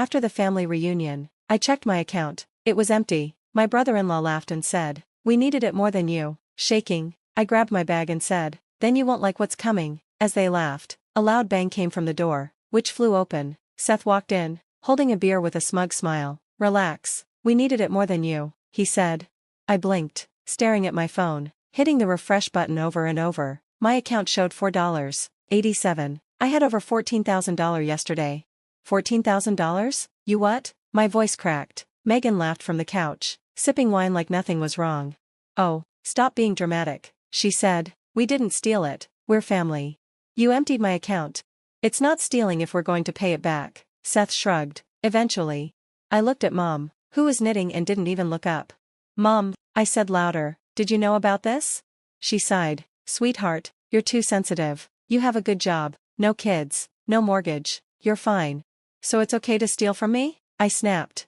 After the family reunion, I checked my account. It was empty. My brother-in-law laughed and said, "We needed it more than you." Shaking, I grabbed my bag and said, "Then you won't like what's coming." As they laughed, a loud bang came from the door, which flew open. Seth walked in, holding a beer with a smug smile. "Relax, we needed it more than you," he said. I blinked, staring at my phone, hitting the refresh button over and over. My account showed $4.87. I had over $14,000 yesterday. $14,000? You what? My voice cracked. Megan laughed from the couch, sipping wine like nothing was wrong. "Oh, stop being dramatic," she said. "We didn't steal it, we're family. You emptied my account. It's not stealing if we're going to pay it back." Seth shrugged. "Eventually." I looked at Mom, who was knitting and didn't even look up. "Mom," I said louder, "did you know about this?" She sighed. "Sweetheart, you're too sensitive. You have a good job, no kids, no mortgage, you're fine. So it's okay to steal from me?" I snapped.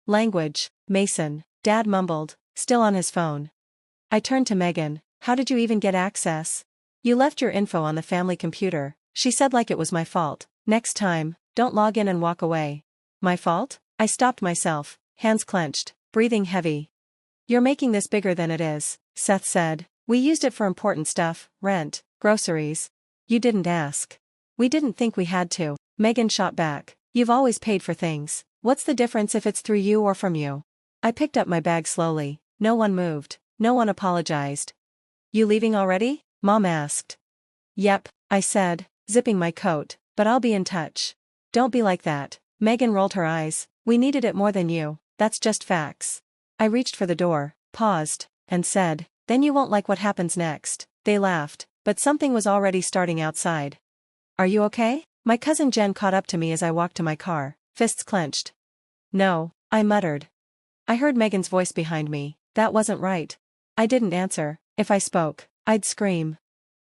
"Language, Mason," Dad mumbled, still on his phone. I turned to Megan. "How did you even get access?" "You left your info on the family computer," she said like it was my fault. "Next time, don't log in and walk away." "My fault?" I stopped myself, hands clenched, breathing heavy. "You're making this bigger than it is," Seth said. "We used it for important stuff, rent, groceries. You didn't ask. We didn't think we had to." Megan shot back. "You've always paid for things. What's the difference if it's through you or from you?" I picked up my bag slowly. No one moved. No one apologized. "You leaving already?" Mom asked. "Yep," I said, zipping my coat, "but I'll be in touch." "Don't be like that." Megan rolled her eyes. "We needed it more than you. That's just facts." I reached for the door, paused, and said, "Then you won't like what happens next." They laughed, but something was already starting outside. "Are you okay?" My cousin Jen caught up to me as I walked to my car, fists clenched. "No," I muttered. I heard Megan's voice behind me. That wasn't right. I didn't answer. If I spoke, I'd scream.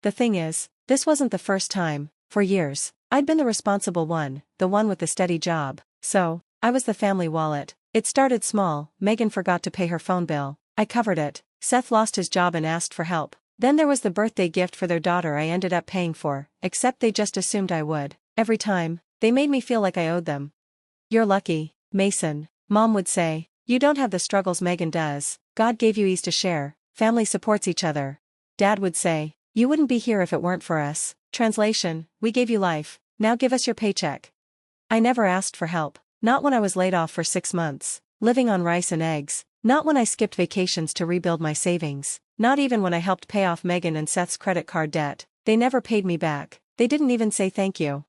The thing is, this wasn't the first time. For years, I'd been the responsible one, the one with the steady job. So, I was the family wallet. It started small. Megan forgot to pay her phone bill. I covered it. Seth lost his job and asked for help. Then there was the birthday gift for their daughter I ended up paying for, except they just assumed I would. Every time, they made me feel like I owed them. "You're lucky, Mason," Mom would say. "You don't have the struggles Megan does. God gave you ease to share. Family supports each other." Dad would say, "You wouldn't be here if it weren't for us." Translation, "We gave you life, now give us your paycheck." I never asked for help. Not when I was laid off for 6 months, living on rice and eggs. Not when I skipped vacations to rebuild my savings. Not even when I helped pay off Megan and Seth's credit card debt. They never paid me back. They didn't even say thank you.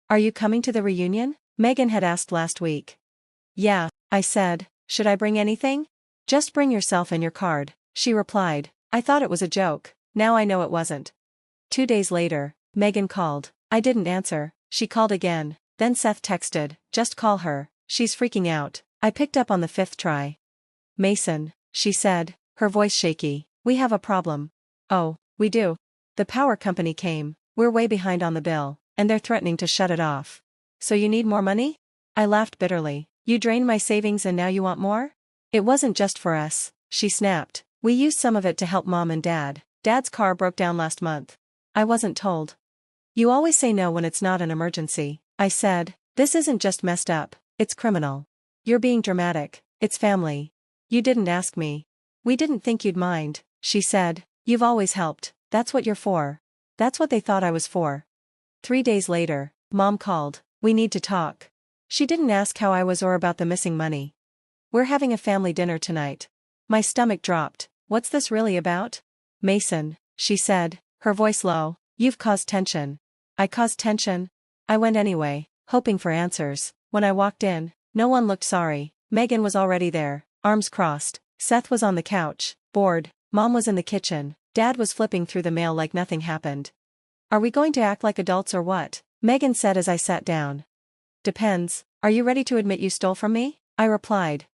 "Are you coming to the reunion?" Megan had asked last week. "Yeah," I said. "Should I bring anything?" "Just bring yourself and your card," she replied. I thought it was a joke. Now I know it wasn't. 2 days later, Megan called. I didn't answer. She called again. Then Seth texted, "Just call her. She's freaking out." I picked up on the 5th try. "Mason," she said, her voice shaky, "we have a problem." "Oh, we do?" "The power company came. We're way behind on the bill, and they're threatening to shut it off." "So you need more money?" I laughed bitterly. "You drained my savings and now you want more?" "It wasn't just for us," she snapped. "We used some of it to help Mom and Dad. Dad's car broke down last month." I wasn't told. "You always say no when it's not an emergency," I said. "This isn't just messed up, it's criminal. You're being dramatic. It's family. You didn't ask me." "We didn't think you'd mind," she said. "You've always helped. That's what you're for." That's what they thought I was for. 3 days later, Mom called. "We need to talk." She didn't ask how I was or about the missing money. "We're having a family dinner tonight." My stomach dropped. "What's this really about?" "Mason," she said, her voice low, "you've caused tension." "I caused tension?" I went anyway, hoping for answers. When I walked in, no one looked sorry. Megan was already there, arms crossed. Seth was on the couch, bored. Mom was in the kitchen. Dad was flipping through the mail like nothing happened. "Are we going to act like adults or what?" Megan said as I sat down. "Depends. Are you ready to admit you stole from me?" I replied.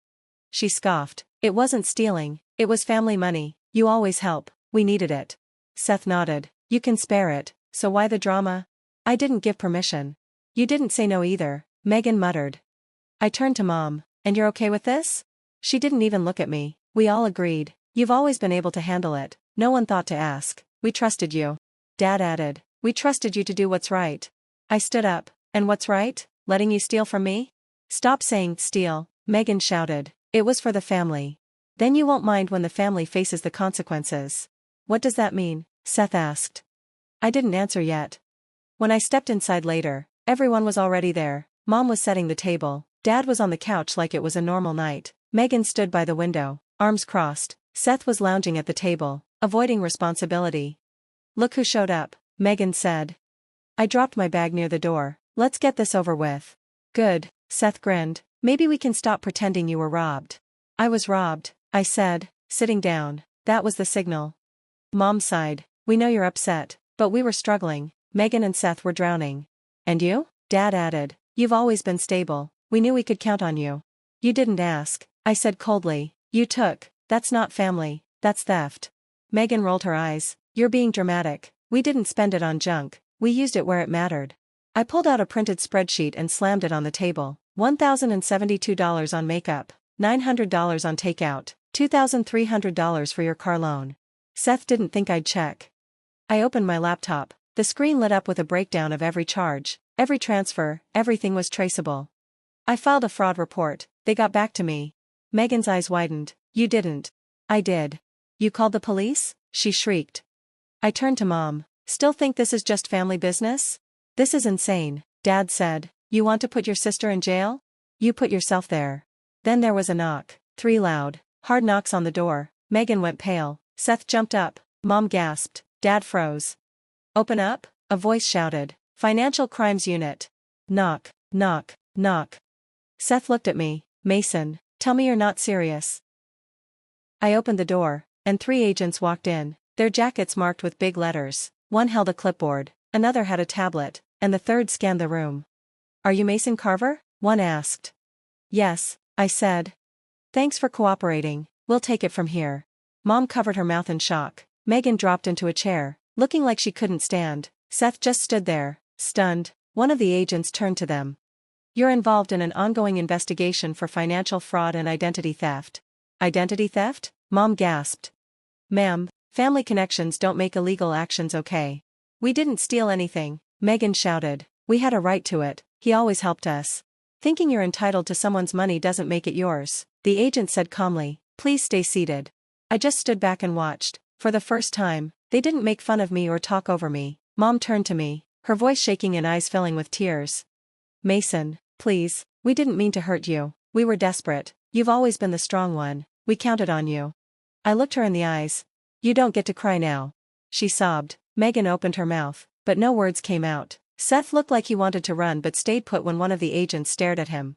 She scoffed. "It wasn't stealing, it was family money. You always help. We needed it." Seth nodded. "You can spare it, so why the drama?" "I didn't give permission." "You didn't say no either," Megan muttered. I turned to Mom. "And you're okay with this?" She didn't even look at me. We all agreed. "You've always been able to handle it. No one thought to ask. We trusted you." Dad added, "We trusted you to do what's right." I stood up. "And what's right? Letting you steal from me?" Stop saying steal, Megan shouted. It was for the family. Then you won't mind when the family faces the consequences. What does that mean? Seth asked. I didn't answer yet. When I stepped inside later, everyone was already there. Mom was setting the table. Dad was on the couch like it was a normal night. Megan stood by the window, arms crossed. Seth was lounging at the table, avoiding responsibility. Look who showed up, Megan said. I dropped my bag near the door. Let's get this over with. Good, Seth grinned. Maybe we can stop pretending you were robbed. I was robbed, I said, sitting down. That was the signal. Mom sighed. We know you're upset, but we were struggling. Megan and Seth were drowning. And you? Dad added. You've always been stable. We knew we could count on you. You didn't ask, I said coldly. You took. That's not family, that's theft. Megan rolled her eyes. You're being dramatic. We didn't spend it on junk, we used it where it mattered. I pulled out a printed spreadsheet and slammed it on the table. $1,072 on makeup, $900 on takeout, $2,300 for your car loan. Seth didn't think I'd check. I opened my laptop. The screen lit up with a breakdown of every charge, every transfer, everything was traceable. I filed a fraud report. They got back to me. Megan's eyes widened. You didn't. I did. You called the police? She shrieked. I turned to Mom. Still think this is just family business? This is insane, Dad said. You want to put your sister in jail? You put yourself there. Then there was a knock. 3 loud, hard knocks on the door. Megan went pale. Seth jumped up. Mom gasped. Dad froze. Open up, a voice shouted. Financial Crimes Unit. Knock, knock, knock. Seth looked at me. Mason, tell me you're not serious. I opened the door, and 3 agents walked in, their jackets marked with big letters. One held a clipboard, another had a tablet, and the third scanned the room. Are you Mason Carver? One asked. Yes, I said. Thanks for cooperating, we'll take it from here. Mom covered her mouth in shock. Megan dropped into a chair, looking like she couldn't stand. Seth just stood there, stunned. One of the agents turned to them. You're involved in an ongoing investigation for financial fraud and identity theft. Identity theft? Mom gasped. Ma'am, family connections don't make illegal actions okay. We didn't steal anything, Megan shouted. We had a right to it, he always helped us. Thinking you're entitled to someone's money doesn't make it yours, the agent said calmly. Please stay seated. I just stood back and watched. For the first time, they didn't make fun of me or talk over me. Mom turned to me, her voice shaking and eyes filling with tears. Mason, please, we didn't mean to hurt you. We were desperate. You've always been the strong one. We counted on you. I looked her in the eyes. You don't get to cry now. She sobbed. Megan opened her mouth, but no words came out. Seth looked like he wanted to run but stayed put when one of the agents stared at him.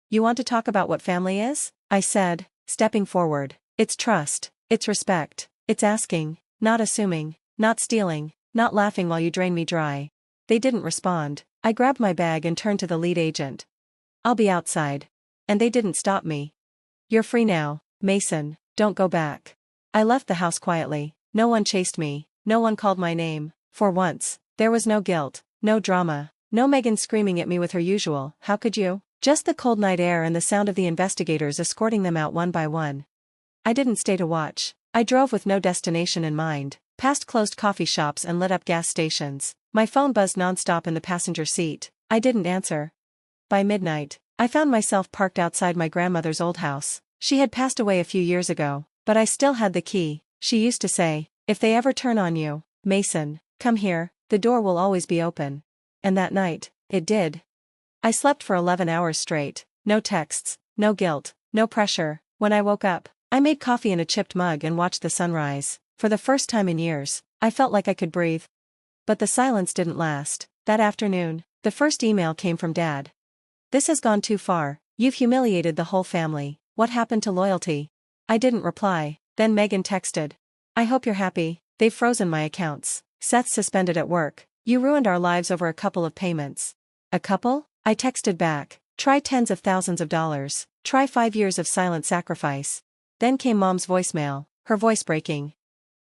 You want to talk about what family is? I said, stepping forward. It's trust. It's respect. It's asking, not assuming, not stealing, not laughing while you drain me dry. They didn't respond. I grabbed my bag and turned to the lead agent. I'll be outside. And they didn't stop me. You're free now, Mason, don't go back. I left the house quietly. No one chased me. No one called my name. For once, there was no guilt, no drama, no Megan screaming at me with her usual, how could you? Just the cold night air and the sound of the investigators escorting them out one by one. I didn't stay to watch. I drove with no destination in mind, past closed coffee shops and lit up gas stations. My phone buzzed nonstop in the passenger seat. I didn't answer. By midnight, I found myself parked outside my grandmother's old house. She had passed away a few years ago, but I still had the key. She used to say, if they ever turn on you, Mason, come here, the door will always be open. And that night, it did. I slept for 11 hours straight, no texts, no guilt, no pressure. When I woke up, I made coffee in a chipped mug and watched the sunrise. For the first time in years, I felt like I could breathe. But the silence didn't last. That afternoon, the first email came from Dad. This has gone too far. You've humiliated the whole family. What happened to loyalty? I didn't reply. Then Megan texted. I hope you're happy. They've frozen my accounts. Seth's suspended at work. You ruined our lives over a couple of payments. A couple? I texted back. Try tens of thousands of dollars. Try 5 years of silent sacrifice. Then came Mom's voicemail, her voice breaking.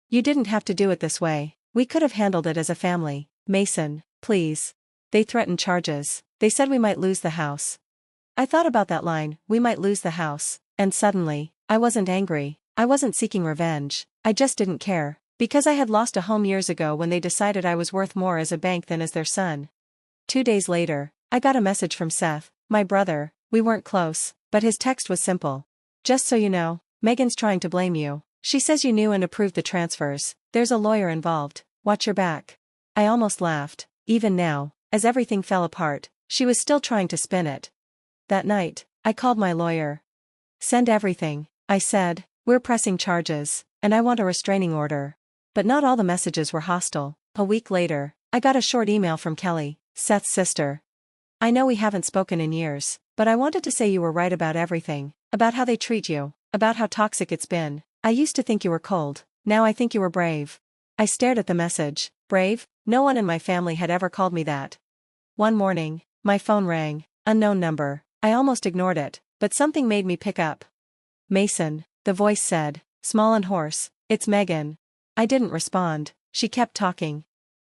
You didn't have to do it this way. We could have handled it as a family. Mason, please. They threatened charges. They said we might lose the house. I thought about that line, we might lose the house, and suddenly, I wasn't angry. I wasn't seeking revenge. I just didn't care. Because I had lost a home years ago when they decided I was worth more as a bank than as their son. 2 days later, I got a message from Seth, my brother, We weren't close, but his text was simple. Just so you know, Megan's trying to blame you. She says you knew and approved the transfers. There's a lawyer involved. Watch your back. I almost laughed. Even now, as everything fell apart, she was still trying to spin it. That night, I called my lawyer. Send everything, I said. We're pressing charges, and I want a restraining order. But not all the messages were hostile. A week later, I got a short email from Kelly, Seth's sister. I know we haven't spoken in years, but I wanted to say you were right about everything, about how they treat you, about how toxic it's been. I used to think you were cold, now I think you were brave. I stared at the message. Brave? No one in my family had ever called me that. One morning, my phone rang. Unknown number. I almost ignored it, but something made me pick up. Mason, the voice said, small and hoarse, it's Megan. I didn't respond. She kept talking.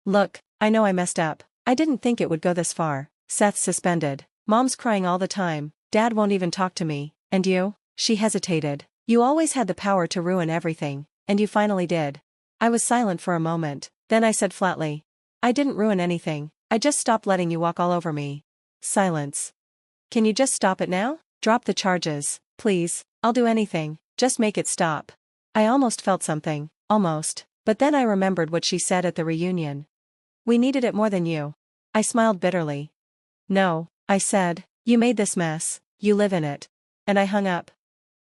Look, I know I messed up. I didn't think it would go this far. Seth's suspended. Mom's crying all the time. Dad won't even talk to me. And you? She hesitated. You always had the power to ruin everything, and you finally did. I was silent for a moment, then I said flatly. I didn't ruin anything, I just stopped letting you walk all over me. Silence. Can you just stop it now? Drop the charges, please. I'll do anything, just make it stop. I almost felt something, almost, but then I remembered what she said at the reunion. We needed it more than you. I smiled bitterly. No, I said, you made this mess, you live in it. And I hung up.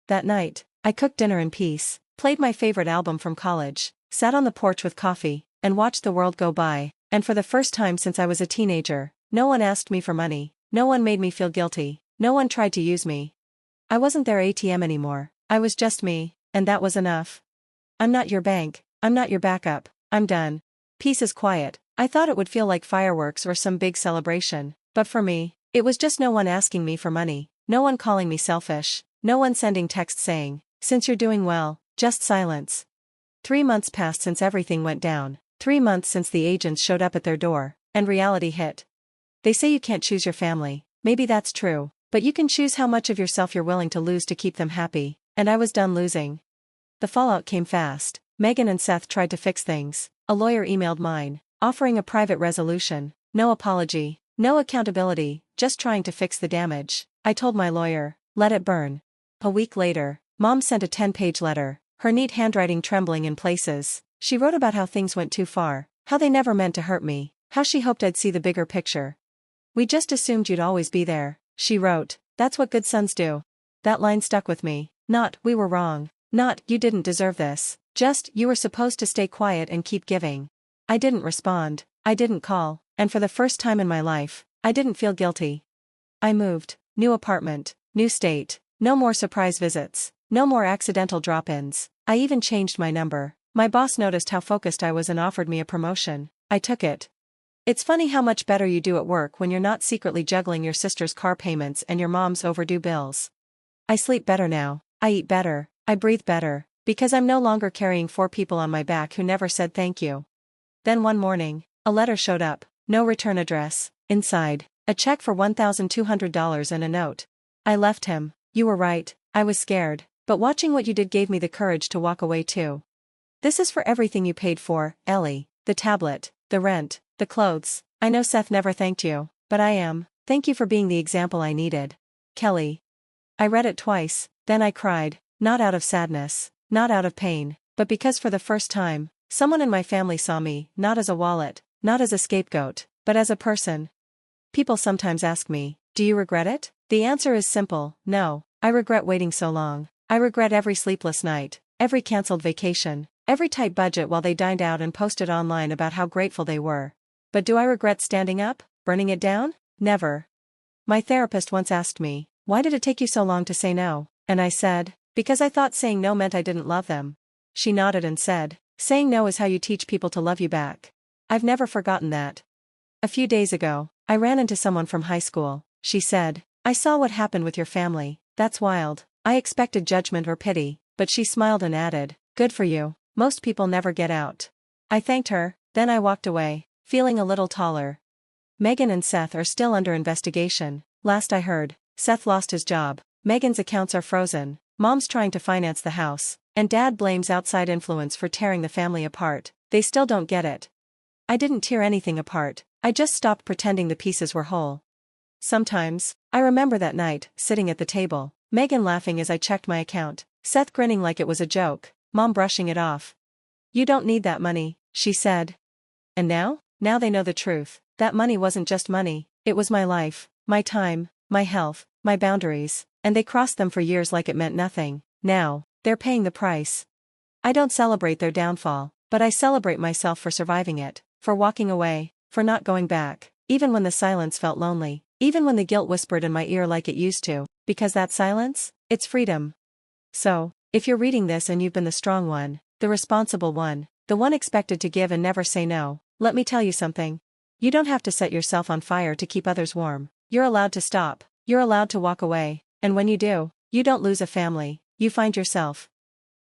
That night, I cooked dinner in peace, played my favorite album from college, sat on the porch with coffee, and watched the world go by, and for the first time since I was a teenager, no one asked me for money, no one made me feel guilty, no one tried to use me. I wasn't their ATM anymore, I was just me, and that was enough. I'm not your bank, I'm not your backup, I'm done. Peace is quiet. I thought it would feel like fireworks or some big celebration, but for me, it was just no one asking me for money, no one calling me selfish, no one sending texts saying, since you're doing well, just silence. 3 months passed since everything went down, 3 months since the agents showed up at their door, and reality hit. They say you can't choose your family, maybe that's true, but you can choose how much of yourself you're willing to lose to keep them happy, and I was done losing. The fallout came fast. Megan and Seth tried to fix things. A lawyer emailed mine, offering a private resolution, no apology, no accountability, just trying to fix the damage. I told my lawyer, let it burn. A week later, Mom sent a 10-page letter, her neat handwriting trembling in places. She wrote about how things went too far, how they never meant to hurt me, how she hoped I'd see the bigger picture. We just assumed you'd always be there, she wrote, that's what good sons do. That line stuck with me, not, we were wrong, not, you didn't deserve this, just, you were supposed to stay quiet and keep giving. I didn't respond, I didn't call, and for the first time in my life, I didn't feel guilty. I moved, new apartment, new state. No more surprise visits, no more accidental drop-ins. I even changed my number. My boss noticed how focused I was and offered me a promotion. I took it. It's funny how much better you do at work when you're not secretly juggling your sister's car payments and your mom's overdue bills. I sleep better now, I eat better, I breathe better, because I'm no longer carrying 4 people on my back who never said thank you. Then one morning, a letter showed up, no return address, inside, a check for $1,200 and a note. I left him. You were right, I was scared, but watching what you did gave me the courage to walk away too. This is for everything you paid for, Ellie, the tablet, the rent, the clothes. I know Seth never thanked you, but I am. Thank you for being the example I needed. Kelly. I read it twice, then I cried, not out of sadness, not out of pain, but because for the first time, someone in my family saw me, not as a wallet, not as a scapegoat, but as a person. People sometimes ask me, do you regret it? The answer is simple, no. I regret waiting so long. I regret every sleepless night, every cancelled vacation, every tight budget while they dined out and posted online about how grateful they were. But do I regret standing up, burning it down? Never. My therapist once asked me, why did it take you so long to say no? And I said, because I thought saying no meant I didn't love them. She nodded and said, saying no is how you teach people to love you back. I've never forgotten that. A few days ago, I ran into someone from high school. She said, I saw what happened with your family, that's wild. I expected judgment or pity, but she smiled and added, good for you, most people never get out. I thanked her, then I walked away, feeling a little taller. Megan and Seth are still under investigation. Last I heard, Seth lost his job, Megan's accounts are frozen, Mom's trying to finance the house, and Dad blames outside influence for tearing the family apart. They still don't get it. I didn't tear anything apart, I just stopped pretending the pieces were whole. Sometimes. I remember that night, sitting at the table, Megan laughing as I checked my account, Seth grinning like it was a joke, Mom brushing it off. "You don't need that money," she said. And now? Now they know the truth. That money wasn't just money, it was my life, my time, my health, my boundaries, and they crossed them for years like it meant nothing. Now, they're paying the price. I don't celebrate their downfall, but I celebrate myself for surviving it, for walking away, for not going back, even when the silence felt lonely, even when the guilt whispered in my ear like it used to, because that silence, it's freedom. So, if you're reading this and you've been the strong one, the responsible one, the one expected to give and never say no, let me tell you something. You don't have to set yourself on fire to keep others warm. You're allowed to stop, you're allowed to walk away, and when you do, you don't lose a family, you find yourself.